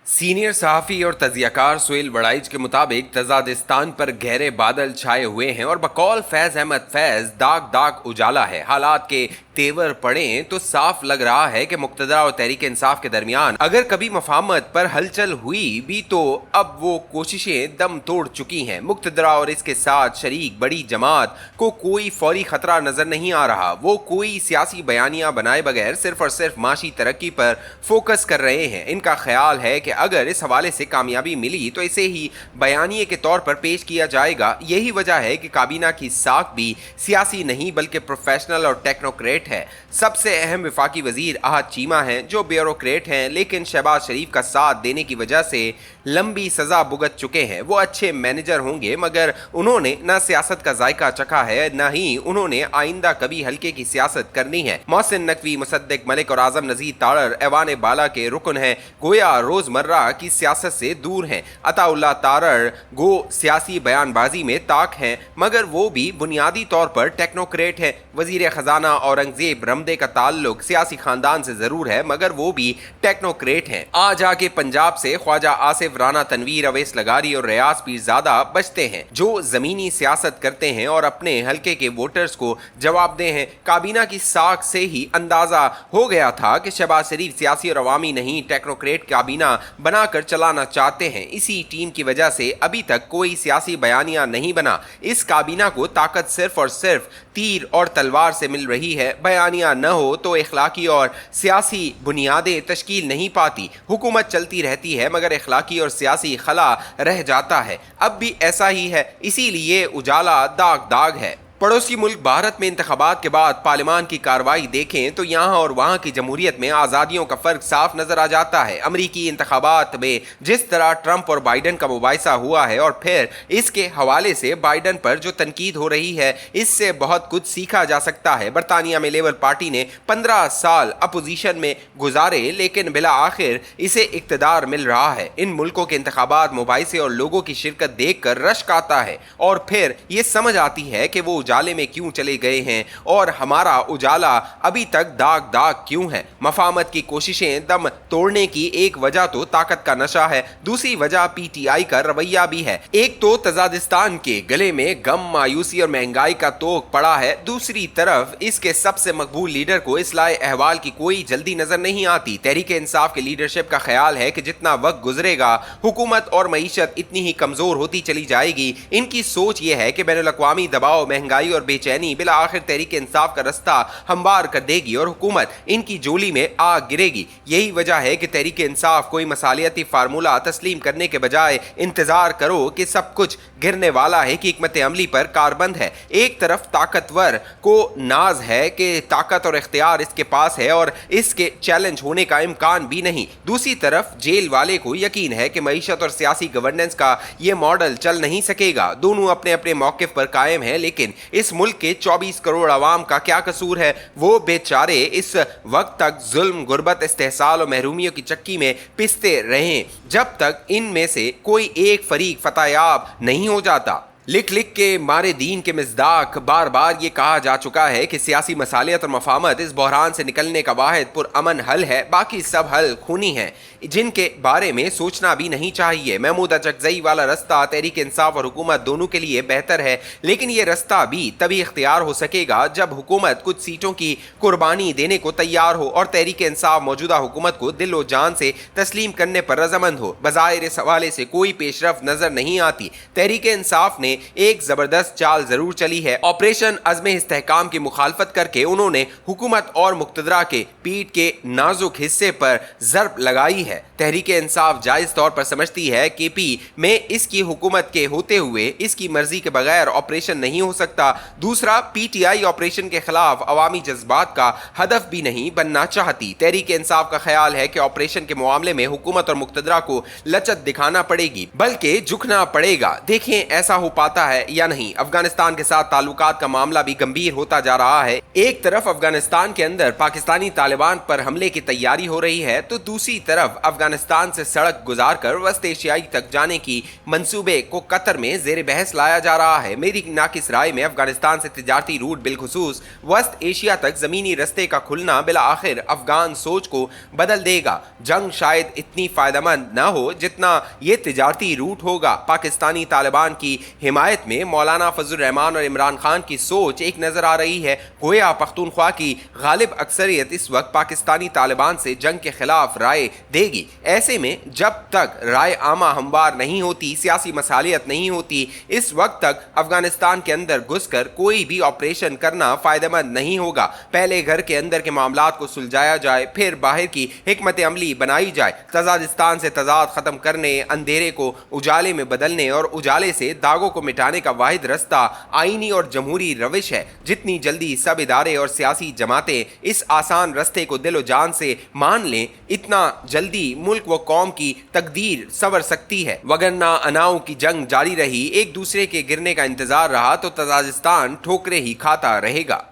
Senior सहाफ़ी और तजियाकार सुहेल वड़ाइच के मुताबिक तजादिस्तान पर गहरे बादल छाए हुए हैं और बकौल फैज़ अहमद फैज़ दाग दाग उजाला है। हालात के तेवर पड़ें तो साफ लग रहा है कि मुक्तदरा और तहरीक इंसाफ के दरमियान अगर कभी मफाहमत पर हलचल हुई भी तो अब वो कोशिशें दम तोड़ चुकी हैं। मुक्तदरा और इसके साथ शरीक बड़ी जमात को कोई फौरी खतरा नजर नहीं आ रहा। वो कोई सियासी बयानियां बनाए बगैर सिर्फ और सिर्फ माशी तरक्की पर फोकस कर रहे हैं। इनका ख्याल है कि अगर इस हवाले से कामयाबी मिली तो इसे ही बयानिए के तौर पर पेश किया जाएगा। यही वजह है कि काबीना की साख भी सियासी नहीं बल्कि प्रोफेशनल और टेक्नोक्रेट है। सबसे अहम वफाकी वजीर अहद चीमा हैं जो ब्यूरोक्रेट हैं लेकिन शहबाज शरीफ का साथ देने की वजह से लंबी सजा भुगत चुके हैं। वो अच्छे मैनेजर होंगे मगर उन्होंने न सियासत का जायका चखा है न ही उन्होंने आइंदा कभी हल्के की सियासत करनी है। मोहसिन नकवी, मुसद्दिक मलिक और आजम नजीर तारर ऐवान बाला के रुकन हैं, गोया रोजमर्रा की सियासत से दूर हैं। अताउल्लाह तारर गो सियासी बयानबाजी में ताक हैं मगर वो भी बुनियादी तौर पर टेक्नोक्रेट हैं। वजीर खजाना औरंगजेब रमदे का ताल्लुक सियासी खानदान से जरूर है मगर वो भी टेक्नोक्रेट हैं। आज आके पंजाब से ख्वाजा आसिफ राना तनवीर, अवैस लगारी और रियाज पीरजादा बचते हैं जो जमीनी सियासत करते हैं और अपने हल्के के वोटर्स को जवाबदेह हैं। काबीना की साख से ही अंदाजा हो गया था कि शहबाज शरीफ सियासी और अवामी नहीं टेक्नोक्रेट काबीना बनाकर चलाना चाहते हैं। इसी टीम की वजह से अभी तक कोई सियासी बयानिया नहीं बना। इस काबीना को ताकत सिर्फ और सिर्फ तीर और तलवार से मिल रही है। बयानिया न हो तो इखलाकी और सियासी बुनियादें तश्कील नहीं पाती। हुकूमत चलती रहती है मगर इखलाकी और सियासी खला रह जाता है। अब भी ऐसा ही है, इसीलिए उजाला दाग दाग है। पड़ोसी मुल्क भारत में इंतखाबात के बाद पार्लियामान की कार्रवाई देखें तो यहाँ और वहाँ की जमहूरियत में आज़ादियों का फ़र्क साफ नज़र आ जाता है। अमरीकी इंतखाबात में जिस तरह ट्रंप और बाइडन का मुबाहिसा हुआ है और फिर इसके हवाले से बाइडन पर जो तनकीद हो रही है, इससे बहुत कुछ सीखा जा सकता है। बरतानिया में लेबर पार्टी ने 15 साल अपोजिशन में गुजारे लेकिन बिला आखिर इसे इक़्तिदार मिल रहा है। इन मुल्कों के इंतखाबात, मुबाहिसे और लोगों की शिरकत देख कर रश्क आता है और फिर ये समझ आती है कि वो उजाले में क्यों चले गए हैं और हमारा उजाला अभी तक दाग दाग क्यों है। मफाहमत की कोशिशें दम तोड़ने की एक वजह तो ताकत का नशा है, दूसरी वजह पीटीआई का रवैया भी है। एक तो तजादिस्तान के गले में गम, मायूसी और महंगाई का तोक पड़ा है, दूसरी तरफ इसके सबसे मकबूल लीडर को इस्लाह अहवाल की कोई जल्दी नजर नहीं आती। तहरीक इंसाफ की लीडरशिप का ख्याल है कि जितना वक्त गुजरेगा हुकूमत और मईशत इतनी ही कमजोर होती चली जाएगी। इनकी सोच ये है कि बैनुल अक़वामी दबाव, महंगाई और बेचैनी बिला आखिर तहरीक इंसाफ का रास्ता हमवार कर देगी और हुकूमत इनकी जोली में आग गिरेगी। यही वजह है कि तहरीक इंसाफ कोई मसालियती फार्मूला तस्लीम करने के बजाय इंतजार करो कि सब कुछ गिरने वाला है कि हिकमत अमली पर कारबंद है। एक तरफ ताकतवर को नाज है कि ताकत और इख्तियार इसके पास है और इसके चैलेंज होने का इम्कान भी नहीं, दूसरी तरफ जेल वाले को यकीन है कि मईशत और सियासी गवर्नेंस का ये मॉडल चल नहीं सकेगा। दोनों अपने अपने मौक़िफ़ पर कायम है लेकिन इस मुल्क के 24 करोड़ आवाम का क्या कसूर है। वो बेचारे इस वक्त तक जुल्म, गुर्बत, इस्तेहसाल और महरूमियों की चक्की में पिसते रहें जब तक इनमें से कोई एक फरीक फतहयाब नहीं हो जाता। लिख लिख के मारे दीन के मिज़दाक बार बार ये कहा जा चुका है कि सियासी मसालियत और मफाहमत इस बहरान से निकलने का वाहिद पुरअमन हल है, बाकी सब हल खूनी हैं जिनके बारे में सोचना भी नहीं चाहिए। महमूद अचकज़ई वाला रास्ता तहरीक इंसाफ और हुकूमत दोनों के लिए बेहतर है लेकिन ये रास्ता भी तभी इख्तियार हो सकेगा जब हुकूमत कुछ सीटों की कुर्बानी देने को तैयार हो और तहरीक इंसाफ मौजूदा हुकूमत को दिल और जान से तस्लीम करने पर रजामंद हो। बज़ाहिर इस हवाले से कोई पेशरफ्त नजर नहीं आती। तहरीक इंसाफ ने एक जबरदस्त चाल जरूर चली है। ऑपरेशन अज़्म इस्तेहकाम की मुखालफत करके उन्होंने हुकूमत और मुक्तदरा के पीठ के नाजुक हिस्से पर ज़रब लगाई है। तहरीक इंसाफ जायज़ तौर पर समझती है कि पी में इसकी हुकूमत के होते हुए इसकी मर्जी के बगैर ऑपरेशन नहीं हो सकता। दूसरा, पीटीआई ऑपरेशन के खिलाफ अवामी जज्बात का हदफ भी नहीं बनना चाहती। तहरीक इंसाफ का ख्याल है कि ऑपरेशन के मामले में हुकूमत और मुक्तदरा को लचक दिखाना पड़ेगी बल्कि झुकना पड़ेगा। देखें ऐसा हो पाता है या नहीं। अफगानिस्तान के साथ ताल्लुकात का मामला भी गंभीर होता जा रहा है। एक तरफ अफगानिस्तान के अंदर पाकिस्तानी तालिबान पर हमले की तैयारी हो रही है तो दूसरी तरफ अफगानिस्तान से सड़क गुजार कर वस्त एशियाई तक जाने की मंसूबे को कतर में जेर बहस लाया जा रहा है। मेरी नाकिस राय में अफगानिस्तान से तिजारती रूट बिलखुसूस वस्त एशिया तक जमीनी रस्ते का खुलना बिला आखिर अफगान सोच को बदल देगा। जंग शायद इतनी फायदेमंद न हो जितना ये तिजारती रूट होगा। पाकिस्तानी तालिबान की हिमायत में मौलाना फजल रहमान और इमरान खान की सोच एक नजर आ रही है। गोया पख्तूनख्वा की गालिब अक्सरियत इस वक्त पाकिस्तानी तालिबान से जंग के खिलाफ राय देगी। ऐसे में जब तक राय आमा हमवार नहीं होती, सियासी मसालियत नहीं होती, इस वक्त तक अफगानिस्तान के अंदर घुसकर कोई भी ऑपरेशन करना फायदेमंद नहीं होगा। पहले घर के अंदर के मामलात को सुलझाया जाए, फिर बाहर की हिकमत अमली बनाई जाए। तजादिस्तान से तजाद खत्म करने, अंधेरे को उजाले में बदलने और उजाले से दागों को मिटाने का वाहिद रास्ता आईनी और जमहूरी रविश है। जितनी जल्दी सब इदारे और सियासी जमातें इस आसान रास्ते को दिलो जान से मान लें, इतना जल्दी मुल्क व कौम की तकदीर संवर सकती है। वगरना अनाओं की जंग जारी रही, एक दूसरे के गिरने का इंतजार रहा तो तजादिस्तान ठोकरे ही खाता रहेगा।